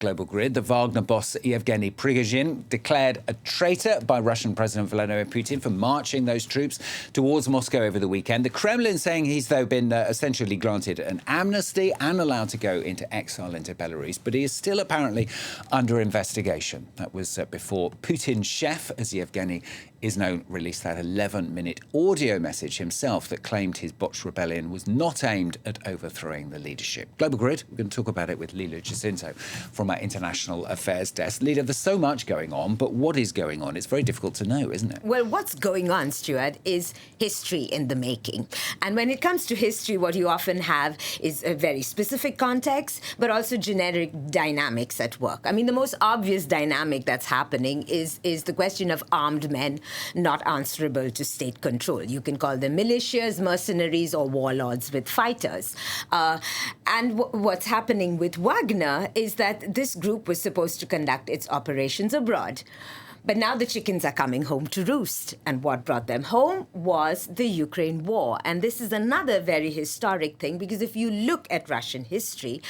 Global Grid, the Wagner boss Yevgeni Prigozhin declared a traitor by Russian President Vladimir Putin for marching those troops towards Moscow over the weekend. The Kremlin saying he's, though, been essentially granted an amnesty and allowed to go into exile into Belarus, but he is still apparently under investigation. That was before Putin's chef, as Yevgeny is known, released that 11-minute audio message himself that claimed his botched rebellion was not aimed at overthrowing the leadership. Global Grid, we're going to talk about it with Leela Jacinto from our International Affairs Desk. Leela, there's so much going on, but what is going on? It's very difficult to know, isn't it? Well, what's going on, Stuart, is history in the making. And when it comes to history, what you often have is a very specific context, but also generic dynamics at work. I mean, the most obvious dynamic that's happening is the question of armed men not answerable to state control. You can call them militias, mercenaries, or warlords with fighters. And what's happening with Wagner is that this group was supposed to conduct its operations abroad. But now the chickens are coming home to roost. And what brought them home was the Ukraine war. And this is another very historic thing, because if you look at Russian history,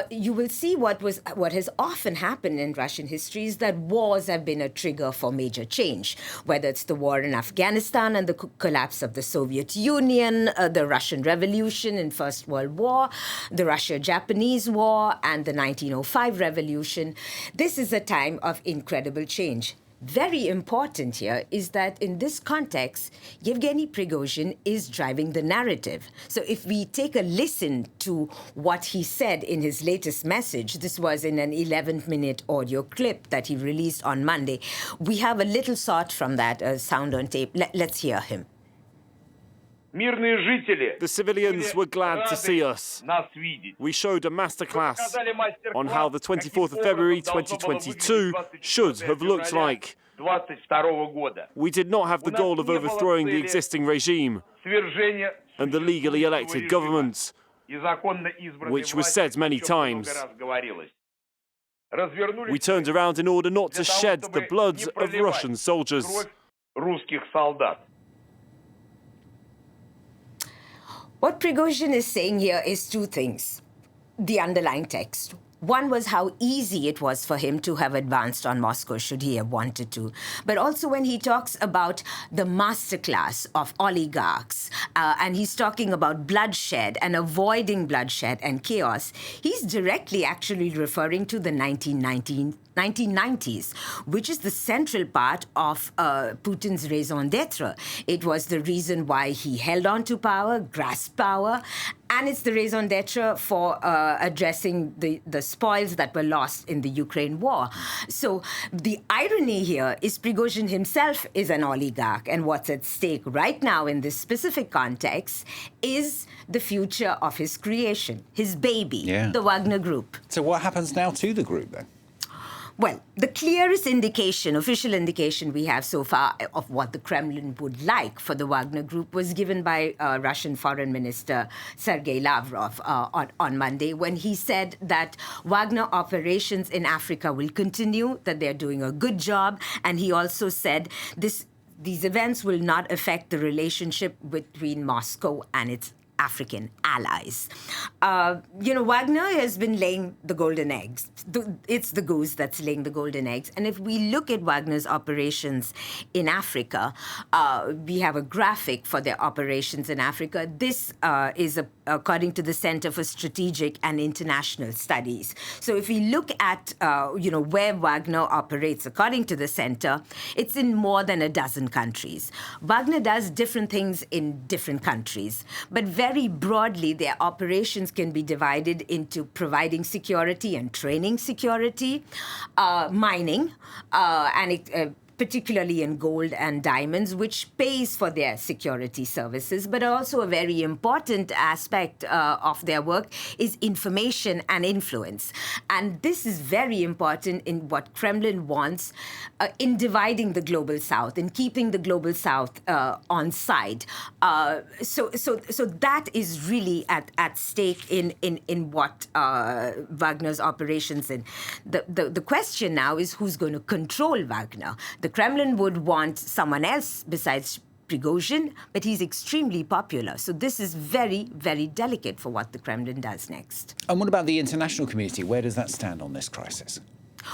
you will see what has often happened in Russian history is that wars have been a trigger for major change, whether it's the war in Afghanistan and the collapse of the Soviet Union, the Russian Revolution in First World War, the Russia-Japanese War, and the 1905 revolution. This is a time of incredible change. Very important here is that in this context, Yevgeni Prigozhin is driving the narrative. So if we take a listen to what he said in his latest message, this was in an 11-minute audio clip that he released on Monday. We have a little short from that, sound on tape. Let's hear him. The civilians were glad to see us. We showed a masterclass on how the 24th of February 2022 should have looked like. We did not have the goal of overthrowing the existing regime and the legally elected government, which was said many times. We turned around in order not to shed the blood of Russian soldiers. What Prigozhin is saying here is two things, the underlying text. One was how easy it was for him to have advanced on Moscow should he have wanted to. But also when he talks about the masterclass of oligarchs, and he's talking about bloodshed and avoiding bloodshed and chaos, he's directly actually referring to the 1990s, which is the central part of Putin's raison d'etre. It was the reason why he held on to power, grasped power, and it's the raison d'etre for addressing the spoils that were lost in the Ukraine war. So the irony here is Prigozhin himself is an oligarch, and what's at stake right now in this specific context is the future of his creation, his baby, the Wagner Group. So what happens now to the group then? Well, the clearest indication, official indication we have so far of what the Kremlin would like for the Wagner Group was given by Russian Foreign Minister Sergei Lavrov on Monday, when he said that Wagner operations in Africa will continue, that they're doing a good job. And he also said these events will not affect the relationship between Moscow and its African allies. Wagner has been laying the golden eggs. It's the goose that's laying the golden eggs. And if we look at Wagner's operations in Africa, we have a graphic for their operations in Africa. This is according to the Center for Strategic and International Studies. So if we look at, where Wagner operates, according to the center, it's in more than a dozen countries. Wagner does different things in different countries, but very broadly, their operations can be divided into providing security and training security, mining, and particularly in gold and diamonds, which pays for their security services. But also a very important aspect of their work is information and influence. And this is very important in what Kremlin wants in dividing the global South, in keeping the global South on side. So that is really at stake in what Wagner's operations in. The question now is who's going to control Wagner. The Kremlin would want someone else besides Prigozhin, but he's extremely popular. So this is very, very delicate for what the Kremlin does next. And what about the international community? Where does that stand on this crisis?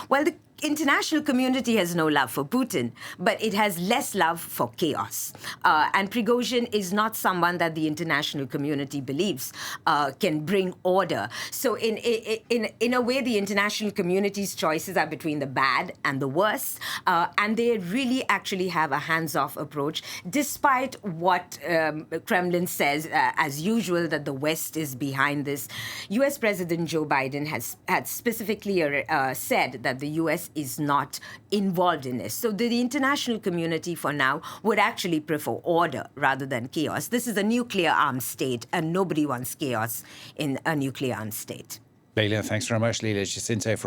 Well, the international community has no love for Putin, but it has less love for chaos. And Prigozhin is not someone that the international community believes can bring order. So in a way, the international community's choices are between the bad and the worst. And they really actually have a hands-off approach, despite what Kremlin says, as usual, that the West is behind this. U.S. President Joe Biden had specifically said that the U.S. is not involved in this. So the international community for now would actually prefer order rather than chaos. This is a nuclear armed state, and nobody wants chaos in a nuclear armed state. Leela, thanks very much. Leela Jacinto from